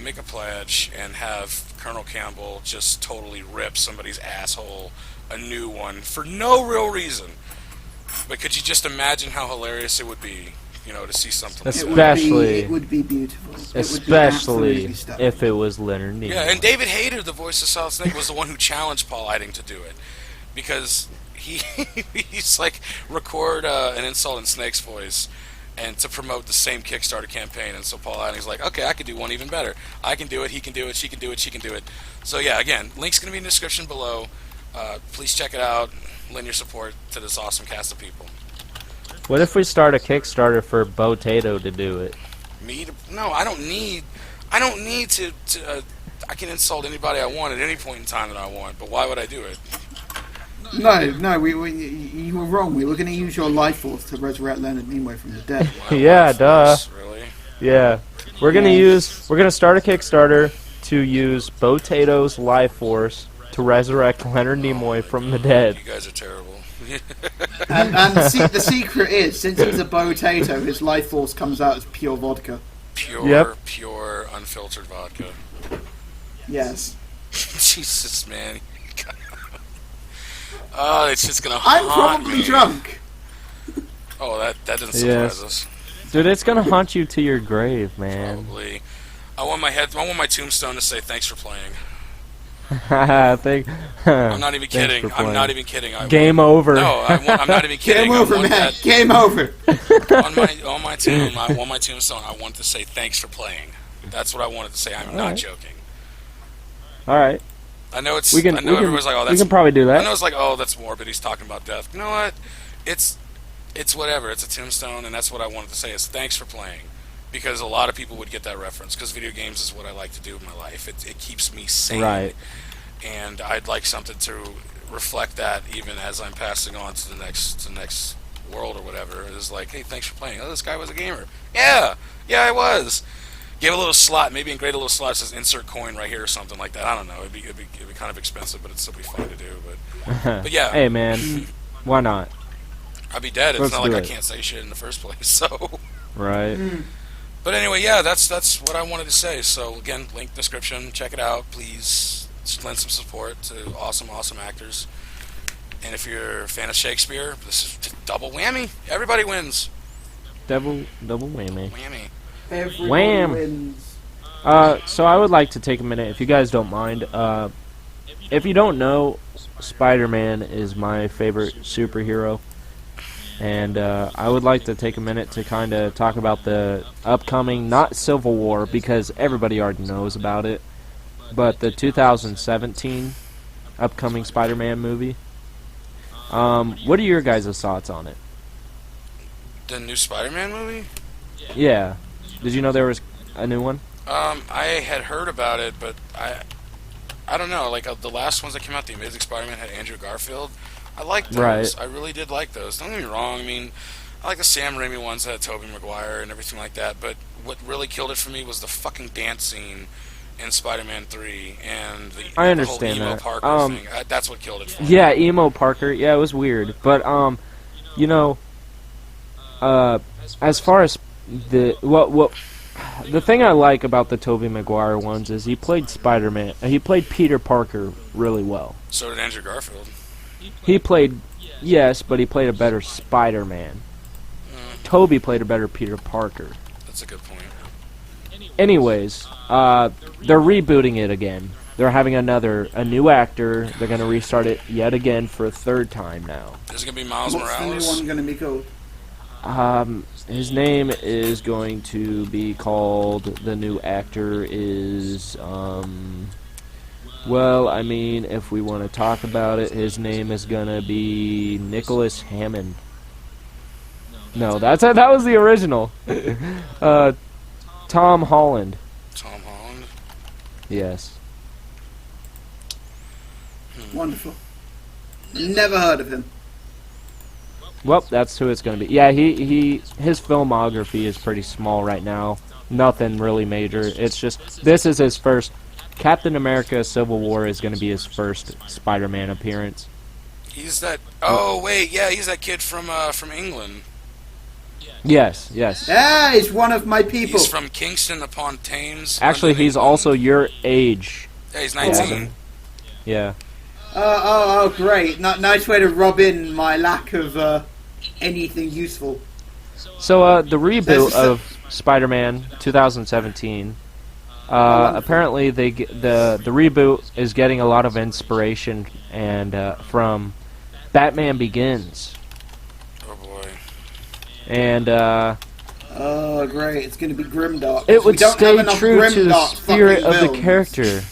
make a pledge, and have Colonel Campbell just totally rip somebody's asshole a new one for no real reason. But could you just imagine how hilarious it would be, to see something? Especially, it would be beautiful. Especially if it was Leonard Nimoy. Yeah, and David Hayter, the voice of Solid Snake, was the one who challenged Paul Eiding to do it, because he's like record an insult in Snake's voice, and to promote the same Kickstarter campaign. And so Paul Hanning's like, okay, I can do one even better. I can do it, he can do it, she can do it, she can do it. So yeah, again, link's going to be in the description below. Please check it out. Lend your support to this awesome cast of people. What if we start a Kickstarter for Botato to do it? No, I don't need to I can insult anybody I want at any point in time that I want, but why would I do it? No, you were wrong. We were going to use your life force to resurrect Leonard Nimoy from the dead. Yeah, duh. Force, really? Yeah. We're gonna start a Kickstarter to use Botato's life force to resurrect Leonard Nimoy from the dead. You guys are terrible. and the secret is, since he's a Botato, his life force comes out as pure vodka. Pure, unfiltered vodka. Yes. Jesus, man. Oh, it's just gonna I'm haunt probably me. drunk. Oh, that doesn't surprise us. Dude, it's gonna haunt you to your grave, man. Probably. I want my tombstone to say thanks for playing. I'm not even kidding. I'm not even kidding. Game over. No, I'm not even kidding. Game over, man. Game over. on my tomb, I want my tombstone. I want to say thanks for playing. That's what I wanted to say. I'm not joking. All right. I know it's. Everybody's like, oh, that's. We can probably do that. I know it's like, oh, that's morbid. He's talking about death. You know what? It's whatever. It's a tombstone, and that's what I wanted to say. Is thanks for playing, because a lot of people would get that reference. Because video games is what I like to do in my life. It keeps me sane. Right. And I'd like something to reflect that, even as I'm passing on to the next world or whatever. It's like, hey, thanks for playing. Oh, this guy was a gamer. Yeah, I was. Give a little slot, maybe engrave a little slot that says insert coin right here or something like that. I don't know. It'd be kind of expensive, but it'd still be fun to do. But yeah. Hey man, why not? I'd be dead. It's Let's not like do I it. can't say shit in the first place. So. Right. But anyway, yeah, that's what I wanted to say. So again, link description. Check it out, please. Just lend some support to awesome actors. And if you're a fan of Shakespeare, this is just double whammy. Everybody wins. Double whammy. Whammy. Everyone Wham. wins. So I would like to take a minute, if you guys don't mind. If you don't know, Spider-Man is my favorite superhero. And I would like to take a minute to kind of talk about the upcoming, not Civil War, because everybody already knows about it, but the 2017 upcoming Spider-Man movie. What are your guys' thoughts on it? The new Spider-Man movie? Yeah. Did you know there was a new one? I had heard about it, but I don't know. Like the last ones that came out, The Amazing Spider-Man had Andrew Garfield. I liked those. Right. I really did like those. Don't get me wrong. I mean, I like the Sam Raimi ones that had Tobey Maguire and everything like that. But what really killed it for me was the fucking dance scene in Spider-Man 3 and the whole emo Parker thing. That's what killed it for me. Yeah, emo Parker. Yeah, it was weird. But you know, as far as the thing I like about the Tobey Maguire ones is he played Spider-Man. He played Peter Parker really well. So did Andrew Garfield. He played, yes, but he played a better Spider-Man. Tobey played a better Peter Parker. That's a good point. Anyways, they're rebooting it again. They're having a new actor. They're going to restart it yet again for a third time now. Is it going to be Miles What's Morales? the new one going to be called? His name is going to be called, the new actor is, well, I mean, if we want to talk about it, his name is going to be Nicholas Hammond. No, that was the original. Tom Holland. Tom Holland? Yes. Wonderful. Never heard of him. Well, that's who it's going to be. Yeah, his filmography is pretty small right now. Nothing really major. It's just, this is his first. Captain America Civil War is going to be his first Spider-Man appearance. He's that. Oh wait, yeah, he's that kid from England. Yes. Yeah, he's one of my people. He's from Kingston upon Thames. Actually, London, he's England. also your age. Yeah, he's 19. Yeah. Oh, great. Nice way to rub in my lack of anything useful. So, the reboot of Spider-Man 2017, apparently the reboot is getting a lot of inspiration and from Batman Begins. Oh boy. And Oh, great! It's going to be grimdark. It would stay true to the grimdark spirit of the fucking villains. character.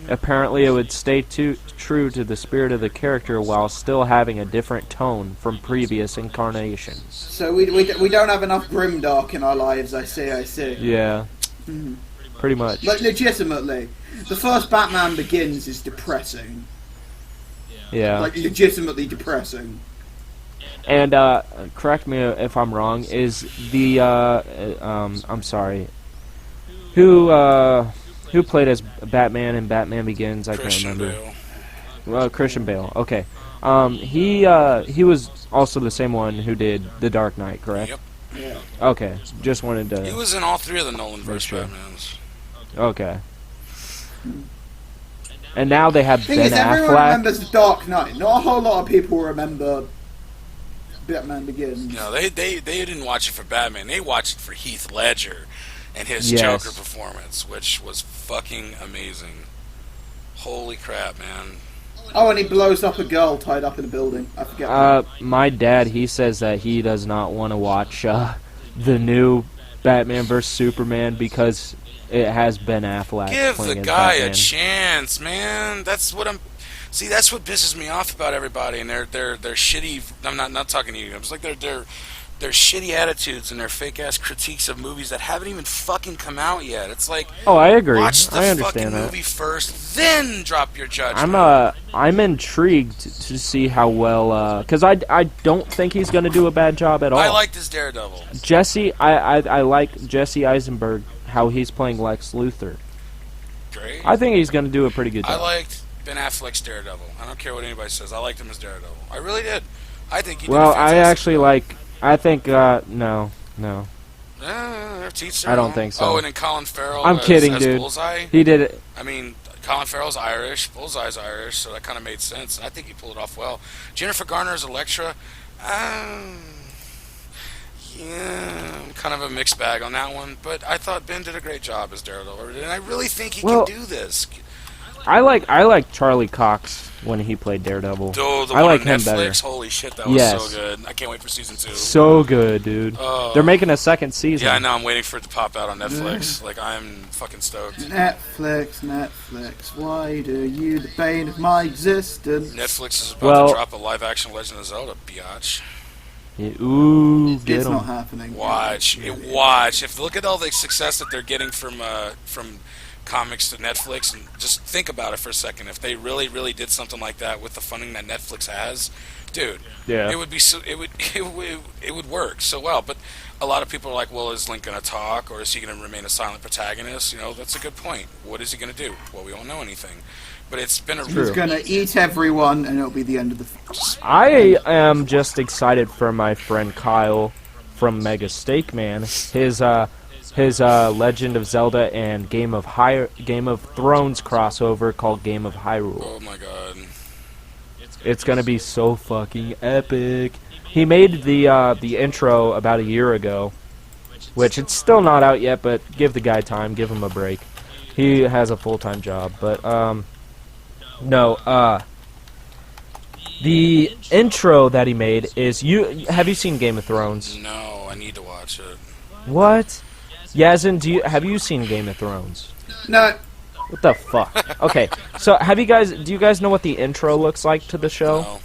Apparently, it would stay true to the spirit of the character while still having a different tone from previous incarnations. So we don't have enough grimdark in our lives. I see. Yeah, pretty much. Like, legitimately, the first Batman Begins is depressing. Yeah. Like, legitimately depressing. And correct me if I'm wrong. Is the I'm sorry. Who played as Batman in Batman Begins? I can't remember. Bale. Well, Christian Bale. Okay. He was also the same one who did The Dark Knight, correct? Yep. Yeah. Okay. Just wanted to. He was in all three of the Nolanverse Sure. Batmans. Okay. And now they have Thing Ben is, everyone Affleck. remembers The Dark Knight. Not a whole lot of people remember Batman Begins. No, they didn't watch it for Batman. They watched it for Heath Ledger and his Yes. Joker performance, which was fucking amazing. Holy crap, man. Oh, and he blows up a girl tied up in a building. I forget. My dad, he says that he does not want to watch the new Batman vs Superman because it has Ben Affleck. Give playing the as guy Batman. a chance, man. That's what I'm. See, that's what pisses me off about everybody and their shitty. I'm not talking to you. I'm just like their shitty attitudes and their fake ass critiques of movies that haven't even fucking come out yet. It's like, Oh, I agree. watch the I fucking understand that. movie first, then drop your judgment. I'm intrigued to see how well, because I don't think he's going to do a bad job at all. I liked his Daredevil. Jesse, I like Jesse Eisenberg, how he's playing Lex Luthor. Great. I think he's going to do a pretty good I job. liked Ben Affleck's Daredevil. I don't care what anybody says. I liked him as Daredevil. I really did. I think he did Well, a fantastic I actually job. like. I think no. Teach I don't think so. Oh, and then Colin Farrell. I'm kidding, as dude. Bullseye. He did it. I mean, Colin Farrell's Irish, Bullseye's Irish, so that kind of made sense. And I think he pulled it off well. Jennifer Garner as Elektra. Yeah, kind of a mixed bag on that one. But I thought Ben did a great job as Daredevil, and I really think he can do this. I like Charlie Cox when he played Daredevil. Oh, the I one like on him Netflix. better. Holy shit, that was Yes. so good. I can't wait for season 2. So good, dude. Oh. They're making a second season. Yeah, I know. I'm waiting for it to pop out on Netflix. Like, I'm fucking stoked. Netflix, why do you the bane of my existence? Netflix is about to Well- drop a live-action Legend of Zelda, biatch. Yeah, ooh, get It's 'em. not happening. Watch. Watch. If look at all the success that they're getting from comics to Netflix, and just think about it for a second. If they really, really did something like that with the funding that Netflix has, dude, Yeah. it would be so, it would work so well. But a lot of people are like, well, is Link going to talk, or is he going to remain a silent protagonist? You know, that's a good point. What is he going to do? Well, we won't know anything. But it's been a He's gonna eat everyone, and it'll be the end of the film. I am just excited for my friend Kyle from Megasteakman. His Legend of Zelda and Game of Thrones crossover called Game of Hyrule. Oh my god. It's gonna be so fucking epic. He made the intro about a year ago, which it's still not out yet, but give the guy time, give him a break. He has a full-time job, but the intro that he made is have you seen Game of Thrones? No, I need to watch it. What? Yazin, have you seen Game of Thrones? No, What the fuck? Okay, so do you guys know what the intro looks like to the show? No.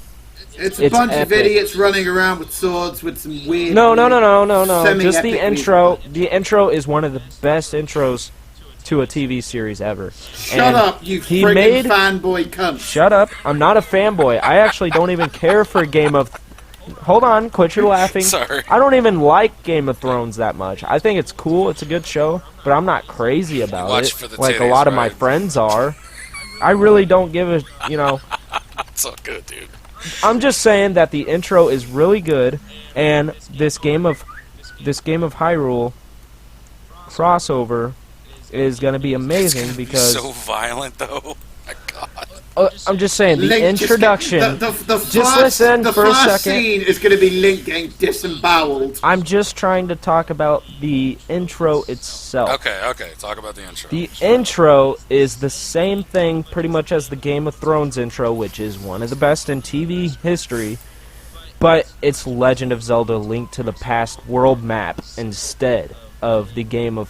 it's a It's bunch of epic. idiots running around with swords with some weird. No. Just the semi-epic intro. music. The intro is one of the best intros to a TV series ever. Shut And up, you he friggin' made- fanboy cunt. Shut up! I'm not a fanboy. I actually don't even care for Game of. Hold on, quit your laughing. Sorry. I don't even like Game of Thrones that much. I think it's cool. It's a good show, but I'm not crazy about watch it. it for the Like a titties, lot of my right? friends are. I really don't give a. It's all good, dude. I'm just saying that the intro is really good, and this game of Hyrule crossover is gonna be amazing because So violent, though. My god. I'm just saying the Link just introduction. the Just first, listen the for a first second. scene is going to be Link getting disemboweled. I'm just trying to talk about the intro itself. Okay. Talk about the intro. The intro is the same thing pretty much as the Game of Thrones intro, which is one of the best in TV history. but it's Legend of Zelda: Link to the Past world map instead of the Game of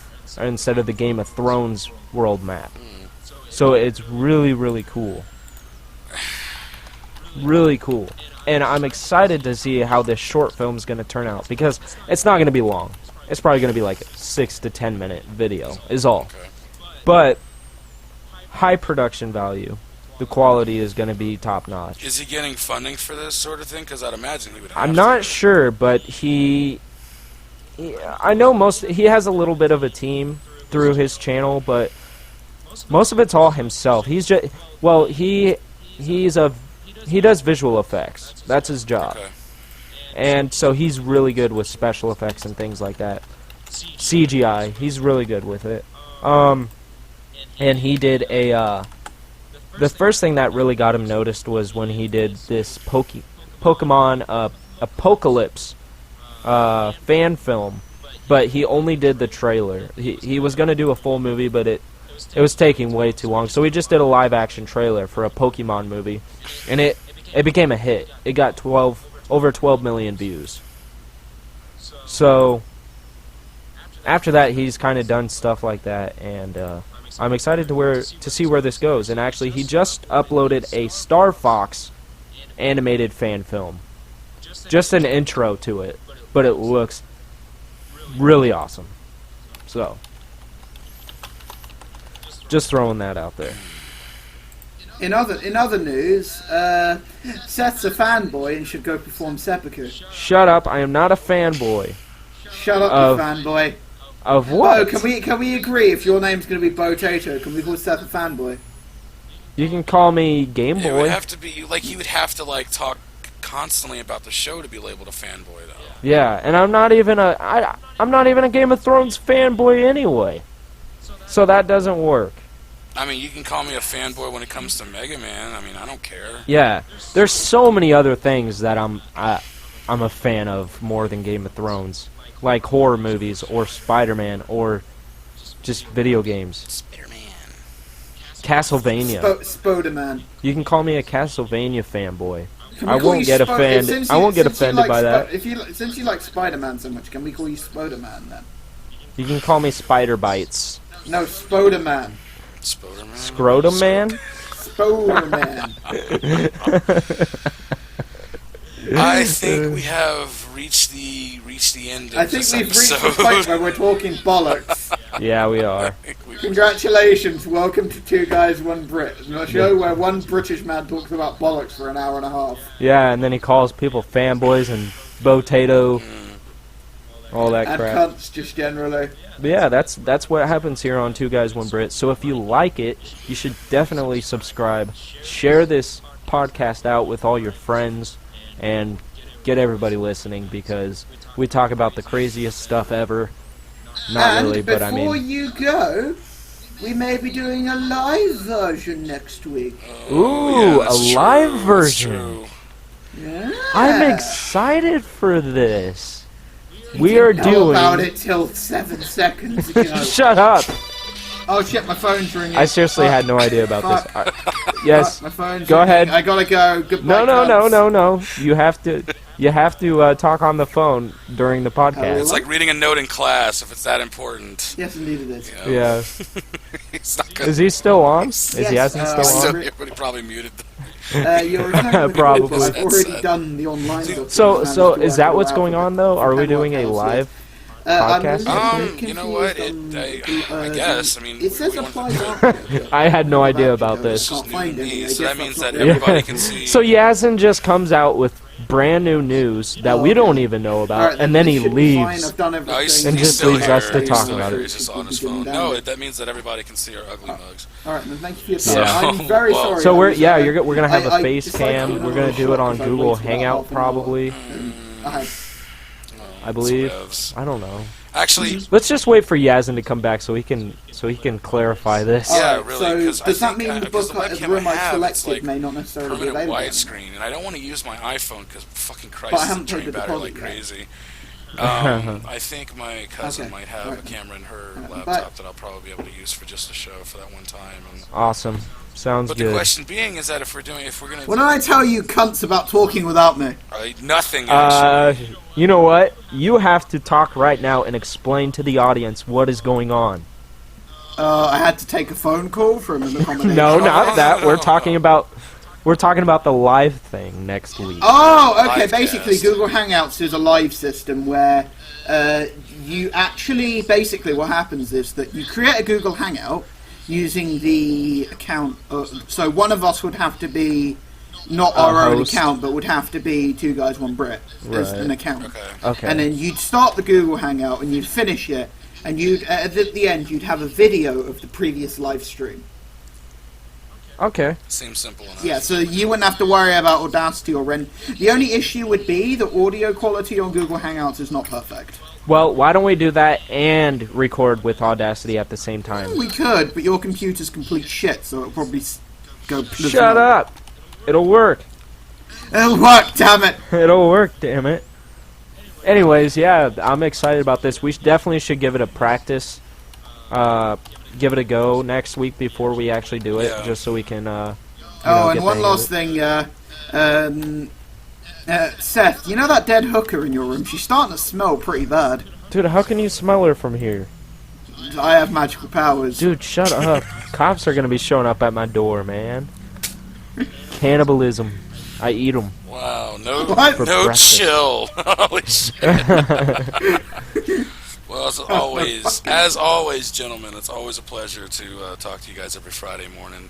Thrones world map. So it's really, really cool. Really cool. And I'm excited to see how this short film's going to turn out, because it's not going to be long. It's probably going to be like a 6 to 10 minute video is all. Okay. But high production value. The quality is going to be top notch. Is he getting funding for this sort of thing? Because I'd imagine he would have I'm not sure, but I know he has a little bit of a team through his channel, but most of it's all himself. He does visual effects. That's his job. Okay. And so he's really good with special effects and things like that. CGI, he's really good with it. And he did the first thing that really got him noticed was when he did this Pokemon Apocalypse fan film, but he only did the trailer. He was going to do a full movie, but it was taking way too long, so he just did a live-action trailer for a Pokemon movie, and it became a hit. It got over 12 million views. So after that, he's kind of done stuff like that, and I'm excited to see where this goes. And actually, he just uploaded a Star Fox animated fan film, just an intro to it, but it looks really awesome. So just throwing that out there. In other news, Seth's a fanboy and should go perform Seppuku. Shut up! I am not a fanboy. Shut up, you fanboy. Of what? Bo, can we agree if your name's going to be Botato, can we call Seth a fanboy? You can call me Game Boy. It would have to be like he would have to like talk constantly about the show to be labeled a fanboy, though. Yeah, and I'm not even a Game of Thrones fanboy anyway. So that doesn't work. I mean, you can call me a fanboy when it comes to Mega Man. I mean, I don't care. Yeah, there's so many other things that I'm a fan of more than Game of Thrones, like horror movies or Spider-Man or just video games. Spider-Man. Castlevania. Spider-Man. You can call me a Castlevania fanboy. Can we I call won't you get offended. I won't get offended by that. Since you like Spider-Man so much, can we call you Spider-Man then? You can call me Spider Bites. No, Spider-Man. Spider-Man. Scrotum Man. Spider-Man. I think we have reached the end of I think this we've reached episode. the point where we're talking bollocks. Yeah, we are. Congratulations, welcome to Two Guys, One Brit, a show where one British man talks about bollocks for an hour and a half. Yeah, and then he calls people fanboys and Botato, all that and crap. cunts, just generally. But yeah, that's what happens here on Two Guys, One Brit. So if you like it, you should definitely subscribe. Share this podcast out with all your friends, and get everybody listening, because we talk about the craziest stuff ever. Not and really, but I mean... before you go, we may be doing a live version next week. Ooh, yeah, a live version. Yeah. I'm excited for this. We are Know doing... about it till 7 seconds ago. Shut up! Oh shit, my phone's ringing. I seriously had no idea about this. Yes, my phone's go ringing. ahead. I gotta go. Goodbye. No. You have to talk on the phone during the podcast. It's like reading a note in class if it's that important. Yes, indeed it is. You know? Yeah. He's not gonna, Is he still on? Is Yes, Yasin still on? everybody probably muted. You're returning Probably. the I've already done the online book. So is that what's going on though? Are we doing a live podcast? You know what? I guess. I mean, it says we want applies to- after. I had no idea about this. Can't find any. I So guess that means that's that not- everybody can see. So Yasin just comes out with brand new news that we don't even know about, Alright, and then he this should be fine. leaves. I've done No, everything. And he's just still leaves here. us to He's talk still about here. it. He's just on his phone. No, that means that everybody can see our ugly mugs. Alright, then thank you for your time. Yeah. I'm very Well- sorry. So we're gonna have a I face decided cam. to We're gonna do it on because I Google waited about Hangout half an hour. probably. I believe. Whatevs. I don't know. Actually, Let's just wait for Yasin to come back so he can clarify this. Yeah, Alright, really, so 'cause I does that think, mean the because book, the the webcam room I I have, it's selected like may not necessarily be permanent available? widescreen, and I don't want to use my iPhone because fucking Christ, But I it's haven't paid drain the battery like deposit yet. crazy. I think my cousin might have Right. a camera in her Right. laptop that I'll probably be able to use for just the show for that one time. And, Awesome. Sounds but good. the question being is that if we're going to What did I tell you cunts about talking without me? nothing actually. You know what? You have to talk right now and explain to the audience what is going on. I had to take a phone call from an accommodation. No, not that. no, We're no. talking about the live thing next week. Oh, okay. Live Basically, cast. Google Hangouts is a live system where you actually, basically what happens is that you create a Google Hangout using the account. So one of us would have to be not our own host. account, but would have to be TwoGuysOneBrit as Right. an account. Okay. And then you'd start the Google Hangout and you'd finish it, and you'd at the end you'd have a video of the previous live stream. Okay. Seems simple enough. Yeah, so you wouldn't have to worry about Audacity or rend. The only issue would be the audio quality on Google Hangouts is not perfect. Well, why don't we do that and record with Audacity at the same time? We could, but your computer's complete shit, so it'll probably go. Shut up! It'll work. It'll work, damn it. It'll work, damn it. Anyways, yeah, I'm excited about this. We definitely should give it a practice. Give it a go next week before we actually do it, Yeah. just so we can. Oh, get and the one hang of last it. thing, Seth, you know that dead hooker in your room? She's starting to smell pretty bad. Dude, how can you smell her from here? I have magical powers. Dude, shut up. Cops are gonna be showing up at my door, man. Cannibalism. I eat them. Wow, no, What? For no breakfast. chill. Holy shit. Well, as always, gentlemen, it's always a pleasure to talk to you guys every Friday morning.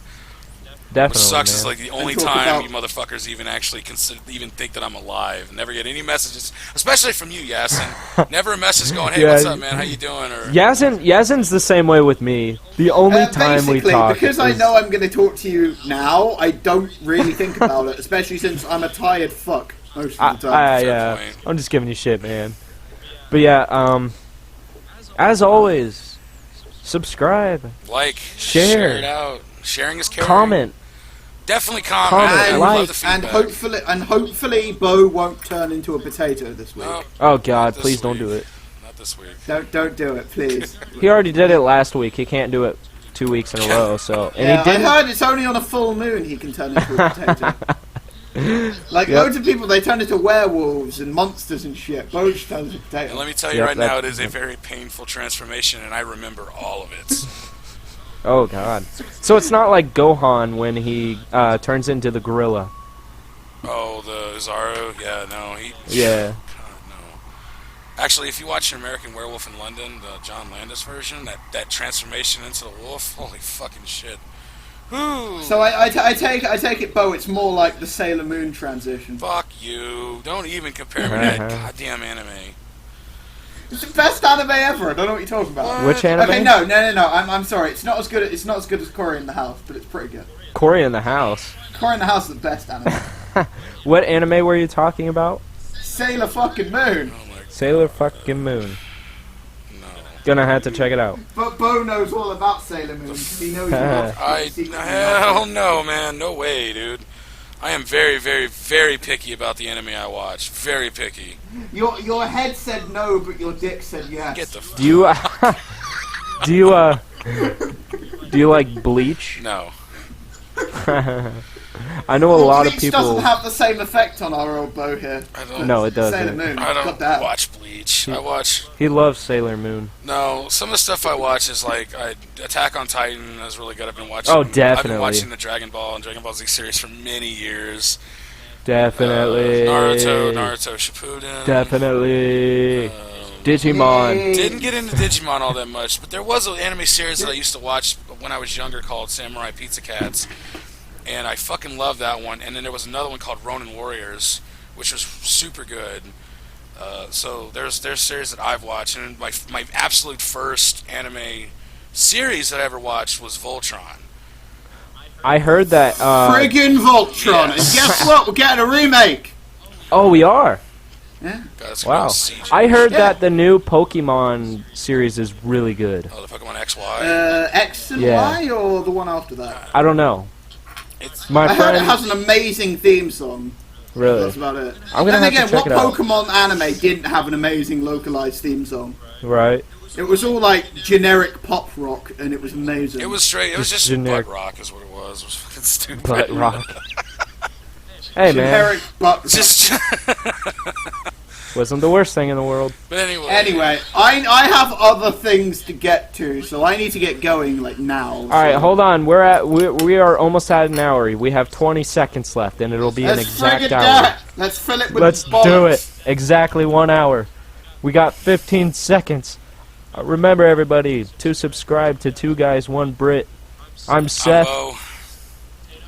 Definitely, Which sucks man. is like the only talk time about- you motherfuckers even actually even think that I'm alive. Never get any messages, especially from you, Yasin. Never a message going, "Hey, Yeah, what's up, man? How you doing?" Or Yasin's the same way with me. The only time we basically, talk because I is- know I'm going to talk to you now, I don't really think about it, especially since I'm a tired fuck most of the time. Fair point. I'm just giving you shit, man. But yeah, as always, subscribe, like, Share. it out. Sharing is caring. comment. Definitely comment. Comment, I like. love the and feedback. hopefully Bo won't turn into a potato this week. No, Oh not God, this please don't week. do it. Not this week. Don't do it, please. He already did it last week. He can't do it 2 weeks in a row. So, and Yeah, he I didn't. heard it's only on a full moon he can turn into a potato. Like Yep. loads of people, they turn into werewolves and monsters and shit. Bo just turns into a And potato. let me tell you Yep, right now, that- it is a very painful transformation, and I remember all of it. Oh God. So it's not like Gohan when he turns into the gorilla. Oh, the Zaro? Yeah, no, he... Yeah. God, no. Actually, if you watch an American Werewolf in London, the John Landis version, that transformation into the wolf, holy fucking shit. Whew. So I take it, Bo. It's more like the Sailor Moon transition. Fuck you. Don't even compare me to that goddamn anime. It's the best anime ever. I don't know what you're talking about. Which anime? Okay, no. I'm sorry. It's not as good. It's not as good as Cory in the House, but it's pretty good. Cory in the House. Cory in the House is the best anime. What anime were you talking about? Sailor fucking Moon. Oh my... Sailor fucking Moon. No. Gonna have to check it out. But Bo knows all about Sailor Moon because he knows. Hell no, man. No way, dude. I am very, very, very picky about the anime I watch. Very picky. Your head said no, but your dick said yes. Get the f... Do you do you like Bleach? No. I know a lot of Bleach people. doesn't have the same effect on our old Bo here. I don't... No, it Sailor doesn't. Moon. I Got don't that. watch Bleach. I watch... He loves Sailor Moon. No, some of the stuff I watch is like Attack on Titan is really good. I've been watching. Oh, I've definitely. been watching the Dragon Ball and Dragon Ball Z series for many years. Definitely. Naruto Shippuden. Definitely. Um, Digimon. Yay. Didn't get into Digimon all that much, but there was an anime series that I used to watch when I was younger called Samurai Pizza Cats, and I fucking loved that one. And then there was another one called Ronin Warriors, which was super good. So there's series that I've watched, and my absolute first anime series that I ever watched was Voltron. I heard that. Friggin' Voltron. Yes. And guess what? We're getting a remake. Oh, we are. Yeah. God, it's Wow. CG. I heard Yeah. that the new Pokemon series is really good. Oh, the Pokemon XY. X and Yeah. Y or the one after that? Uh, I don't know. It's My I heard it friend. has an amazing theme song. Really? That's about it. I'm gonna then have again, to check what it out. Pokemon anime didn't have an amazing localized theme song? Right. It was all like generic pop rock, and it was amazing. It was straight. It was just generic butt rock, is what it was. It was fucking stupid. Butt rock. Hey, man. Generic butt rock. Just. Wasn't the worst thing in the world. But anyway. Anyway, I have other things to get to, so I need to get going like now. All right, hold on. We are almost at an hour. We have 20 seconds left, and it'll be an exact hour. Let's fill it with Let's bollocks. do it. Exactly 1 hour. We got 15 seconds. Remember, everybody, to subscribe to Two Guys One Brit. I'm Seth. Hello.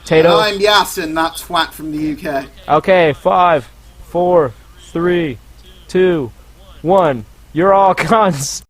Tato. And I'm Yasin, that twat from the UK. Okay, 5, 4, 3, 2, 1. You're all cons.